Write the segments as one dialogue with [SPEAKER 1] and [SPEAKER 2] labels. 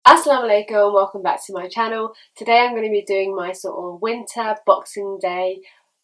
[SPEAKER 1] Assalamu alaikum, welcome back to my channel. Today I'm going to be doing my sort of winter Boxing Day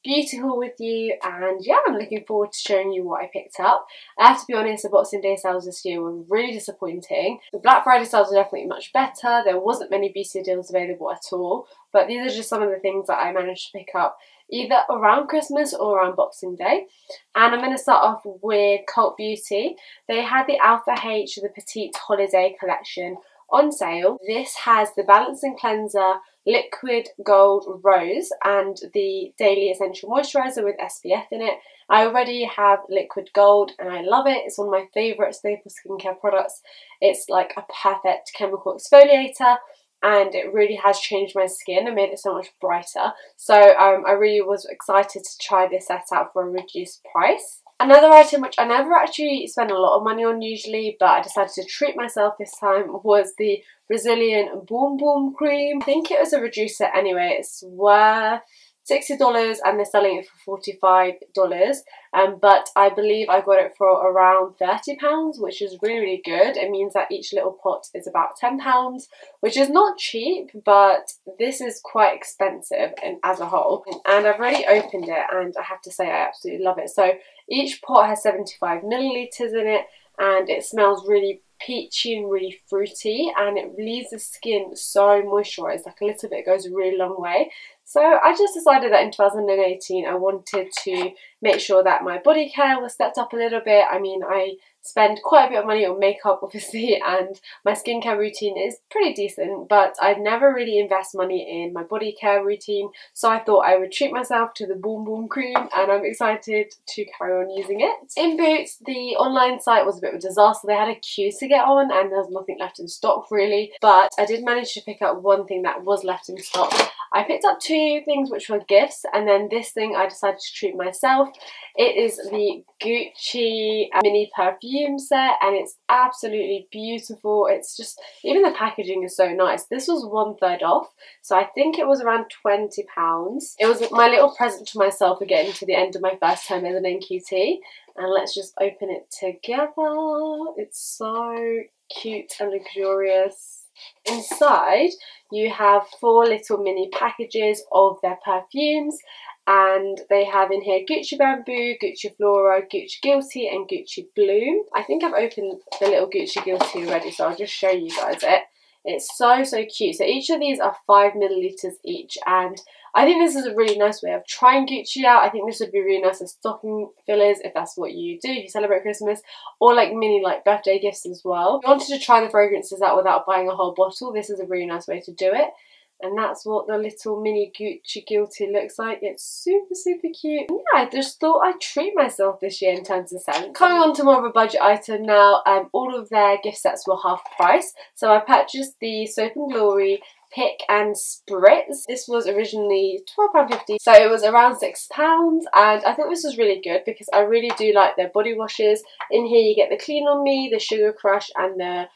[SPEAKER 1] beauty haul with you, and yeah, I'm looking forward to showing you what I picked up. I have to be honest, the Boxing Day sales this year were really disappointing. The Black Friday sales were definitely much better. There wasn't many beauty deals available at all, but these are just some of the things that I managed to pick up either around Christmas or around Boxing Day. And I'm going to start off with Cult Beauty. They had the Alpha H, the Petite Holiday collection on sale. This has the Balancing Cleanser Liquid Gold Rose and the Daily Essential Moisturiser with SPF in it. I already have Liquid Gold and I love it. It's one of my favourite staple skincare products. It's like a perfect chemical exfoliator and it really has changed my skin and made it so much brighter. So I really was excited to try this set out for a reduced price. Another item which I never actually spend a lot of money on usually, but I decided to treat myself this time, was the Brazilian Boom Boom Cream. I think it was a reduced set anyway. It's worth $60 and they're selling it for $45, but I believe I got it for around £30, which is really good. It means that each little pot is about £10, which is not cheap, but this is quite expensive as a whole. And I've already opened it and I have to say I absolutely love it. So each pot has 75 millilitres in it and it smells really peachy and really fruity, and it leaves the skin so moisturised. Like a little bit goes a really long way. So I just decided that in 2018 I wanted to make sure that my body care was stepped up a little bit. I mean, I spend quite a bit of money on makeup obviously, and my skincare routine is pretty decent, but I'd never really invest money in my body care routine, so I thought I would treat myself to the Boom Boom Cream, and I'm excited to carry on using it. In Boots, the online site was a bit of a disaster. They had a queue to get on and there's nothing left in stock really, but I did manage to pick up one thing that was left in stock. I picked up two things which were gifts, and then this thing I decided to treat myself. It is the Gucci mini perfume set and it's absolutely beautiful. It's just, even the packaging is so nice. This was 1/3 off, so I think it was around £20. It was my little present to myself for getting to the end of my first term as an NQT, and let's just open it together. It's so cute and luxurious. Inside you have 4 little mini packages of their perfumes, and they have in here Gucci Bamboo, Gucci Flora, Gucci Guilty and Gucci Bloom. I think I've opened the little Gucci Guilty already, so I'll just show you guys it. It's so cute. So each of these are 5 millilitres each, and I think this is a really nice way of trying Gucci out. I think this would be really nice as stocking fillers if that's what you do, if you celebrate Christmas, or like mini birthday gifts as well. If you wanted to try the fragrances out without buying a whole bottle, this is a really nice way to do it. And that's what the little mini Gucci Guilty looks like. It's super cute. And yeah, I just thought I'd treat myself this year in terms of scents. Coming on to more of a budget item now, all of their gift sets were half price. So I purchased the Soap and Glory Pick and Spritz. This was originally £12.50, so it was around £6, and I thought this was really good because I really do like their body washes. In here you get the Clean On Me, the Sugar Crush and the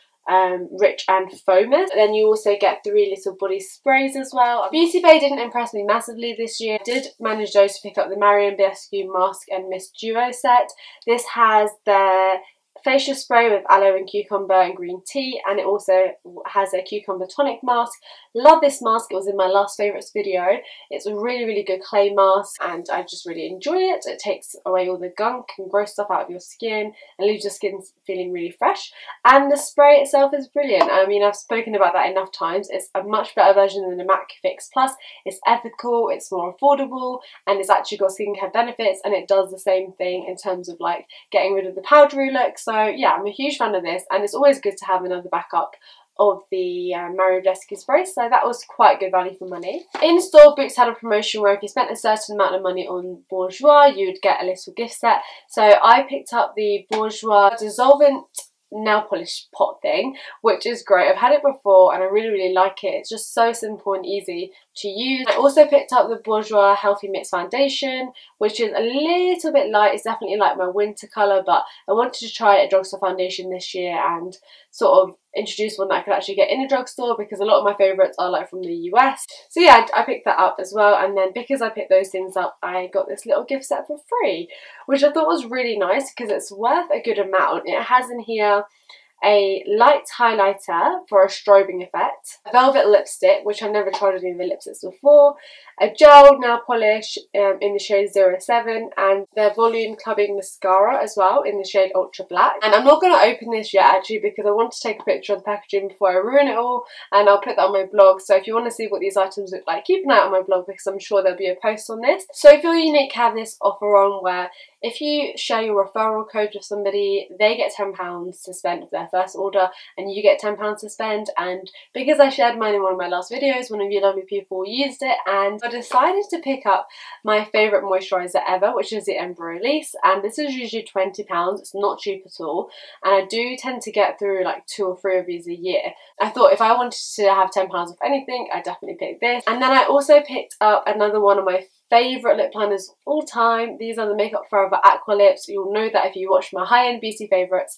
[SPEAKER 1] Rich and Foamous. Then you also get 3 little body sprays as well. Beauty Bay didn't impress me massively this year. I did manage though to pick up the Marion Bescu Mask and Mist Duo set. This has their facial spray with aloe and cucumber and green tea, and it also has a cucumber tonic mask. Love this mask. It was in my last favourites video. It's a really good clay mask and I just really enjoy it. It takes away all the gunk and gross stuff out of your skin and leaves your skin feeling really fresh, and the spray itself is brilliant. I mean, I've spoken about that enough times. It's a much better version than the MAC Fix Plus. It's ethical, it's more affordable, and it's actually got skincare benefits, and it does the same thing in terms of like getting rid of the powdery look. So yeah, I'm a huge fan of this, and it's always good to have another backup of the Marion Bescu spray, so that was quite good value for money. In store, Boots had a promotion where if you spent a certain amount of money on Bourjois, you'd get a little gift set. So I picked up the Bourjois Dissolvent nail polish pot thing, which is great. I've had it before and I really like it. It's just so simple and easy to use. I also picked up the Bourjois Healthy Mix Foundation, which is a little bit light. It's definitely like my winter colour, but I wanted to try a drugstore foundation this year and sort of introduce one that I could actually get in a drugstore, because a lot of my favourites are like from the US. So yeah, I picked that up as well, and then because I picked those things up, I got this little gift set for free, which I thought was really nice because it's worth a good amount. It has in here a light highlighter for a strobing effect, a velvet lipstick, which I've never tried any of the lipsticks before, a gel nail polish in the shade 07, and their volume clubbing mascara as well in the shade Ultra Black. And I'm not going to open this yet actually because I want to take a picture of the packaging before I ruin it all, and I'll put that on my blog. So if you want to see what these items look like, keep an eye out on my blog because I'm sure there'll be a post on this. So Feel Unique have this offer on where if you share your referral code with somebody, they get £10 to spend of their first order and you get £10 to spend. And because I shared mine in one of my last videos, one of you lovely people used it, and I decided to pick up my favourite moisturiser ever, which is the Ember Release, and this is usually £20. It's not cheap at all, and I do tend to get through like 2 or 3 of these a year. I thought if I wanted to have £10 off anything, I definitely picked this. And then I also picked up another one of my favourite lip liners of all time. These are the Makeup Forever Aqua Lips. You'll know that if you watch my high-end beauty favourites.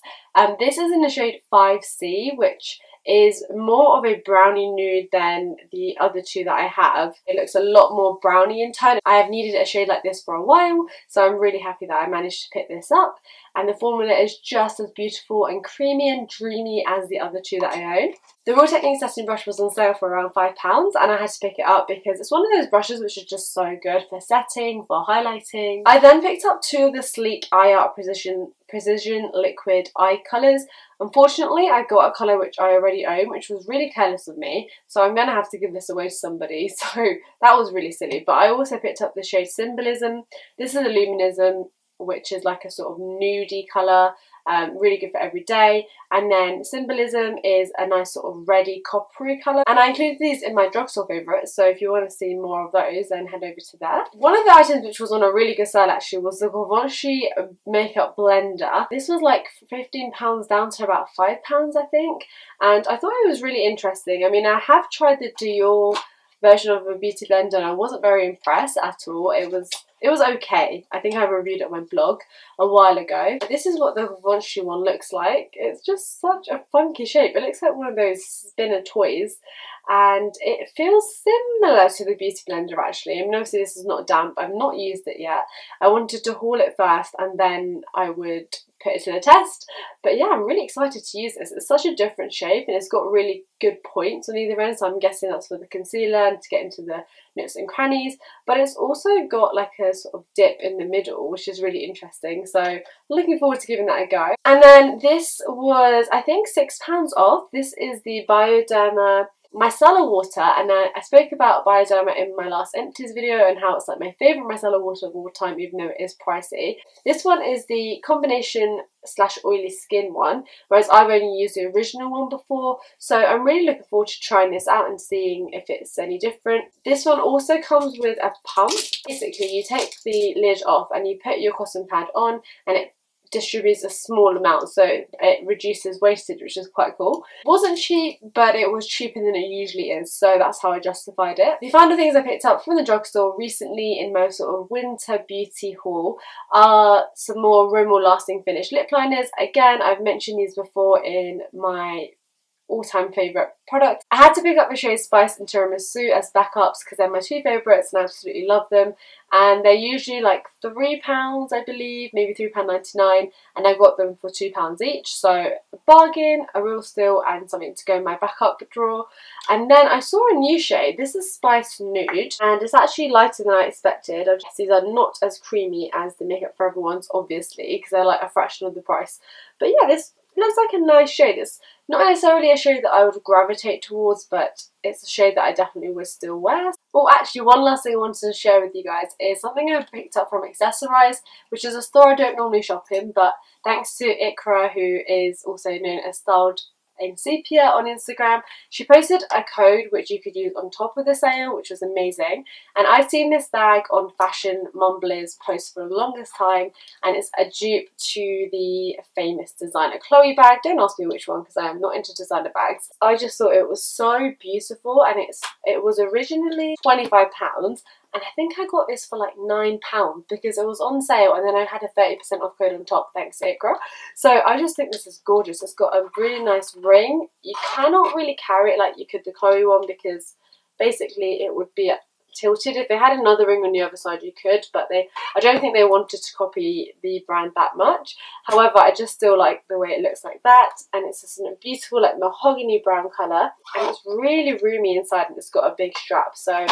[SPEAKER 1] This is in the shade 5C, which is more of a brownie nude than the other two that I have. It looks a lot more brownie in tone. I have needed a shade like this for a while, so I'm really happy that I managed to pick this up. And the formula is just as beautiful and creamy and dreamy as the other two that I own. The Real Techniques setting brush was on sale for around £5 and I had to pick it up because it's one of those brushes which is just so good for setting, for highlighting. I then picked up 2 of the Sleek Eye Art Precision Liquid Eye colours. Unfortunately, I got a colour which I already own, which was really careless of me, so I'm going to have to give this away to somebody, so that was really silly. But I also picked up the shade Symbolism. This is a Luminism, which is like a sort of nudie colour, really good for every day. And then Symbolism is a nice sort of reddy coppery colour, and I included these in my drugstore favourites, so if you want to see more of those then head over to there. One of the items which was on a really good sale actually was the Givenchy makeup blender. This was like £15 down to about £5 I think, and I thought it was really interesting. I mean, I have tried the Dior version of a beauty blender and I wasn't very impressed at all. It was okay. I think I reviewed it on my blog a while ago. This is what the Givenchy one looks like. It's just such a funky shape. It looks like one of those spinner toys and it feels similar to the beauty blender actually. I mean, obviously this is not damp. I've not used it yet. I wanted to haul it first and then I would put it to the test. But yeah, I'm really excited to use this. It's such a different shape and it's got really good points on either end, so I'm guessing that's for the concealer and to get into the nooks and crannies. But it's also got like a sort of dip in the middle, which is really interesting, so I'm looking forward to giving that a go. And then this was I think £6 off. This is the Bioderma micellar water, and I spoke about Bioderma in my last empties video and how it's like my favourite micellar water of all time, even though it is pricey. This one is the combination / oily skin one, whereas I've only used the original one before, so I'm really looking forward to trying this out and seeing if it's any different. This one also comes with a pump. Basically you take the lid off and you put your cotton pad on and it distributes a small amount, so it reduces wastage, which is quite cool. It wasn't cheap, but it was cheaper than it usually is, so that's how I justified it. The final things I picked up from the drugstore recently in my sort of winter beauty haul are some more Rimmel Lasting Finish lip liners. Again, I've mentioned these before in my all-time favourite product. I had to pick up the shade Spice and Tiramisu as backups because they're my 2 favourites and I absolutely love them, and they're usually like £3 I believe, maybe £3.99, and I got them for £2 each, so a bargain, a real steal, and something to go in my backup drawer. And then I saw a new shade. This is Spice Nude and it's actually lighter than I expected. These are not as creamy as the Makeup Forever ones obviously because they're like a fraction of the price, but yeah, this looks like a nice shade. It's not necessarily a shade that I would gravitate towards, but it's a shade that I definitely would still wear. Oh, actually, one last thing I wanted to share with you guys is something I picked up from Accessorize, which is a store I don't normally shop in, but thanks to Ikra, who is also known as Styled in Sepia on Instagram, she posted a code which you could use on top of the sale, which was amazing. And I've seen this bag on Fashion Mumbler's post for the longest time, and it's a dupe to the famous designer Chloe bag. Don't ask me which one because I am not into designer bags. I just thought it was so beautiful, and it was originally £25, and I think I got this for like £9 because it was on sale and then I had a 30% off code on top thanks to Ikra. So I just think this is gorgeous. It's got a really nice ring. You cannot really carry it like you could the Chloe one because basically it would be tilted. If they had another ring on the other side, you could, but I don't think they wanted to copy the brand that much. However, I just still like the way it looks like that, and it's just a beautiful like mahogany brown colour, and it's really roomy inside, and it's got a big strap, so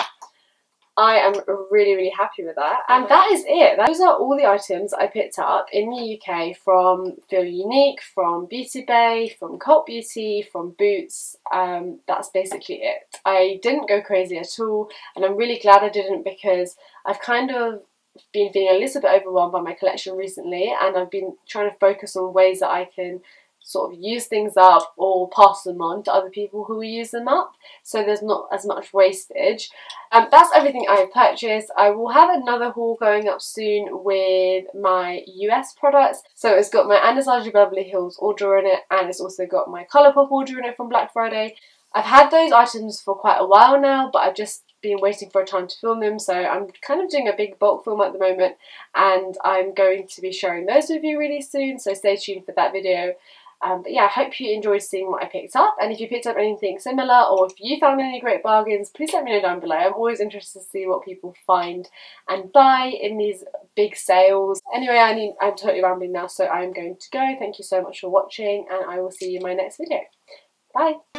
[SPEAKER 1] I am really happy with that. And that is it. Those are all the items I picked up in the UK from Feel Unique, from Beauty Bay, from Cult Beauty, from Boots. That's basically it. I didn't go crazy at all, and I'm really glad I didn't, because I've kind of been feeling a little bit overwhelmed by my collection recently, and I've been trying to focus on ways that I can sort of use things up or pass them on to other people who will use them up, so there's not as much wastage. That's everything I've purchased. I will have another haul going up soon with my US products. So it's got my Anastasia Beverly Hills order in it, and it's also got my Colourpop order in it from Black Friday. I've had those items for quite a while now, but I've just been waiting for a time to film them, so I'm kind of doing a big bulk film at the moment, and I'm going to be sharing those with you really soon, so stay tuned for that video. But yeah, I hope you enjoyed seeing what I picked up, and if you picked up anything similar, or if you found any great bargains, please let me know down below. I'm always interested to see what people find and buy in these big sales. Anyway, I'm totally rambling now, so I'm going to go. Thank you so much for watching, and I will see you in my next video. Bye!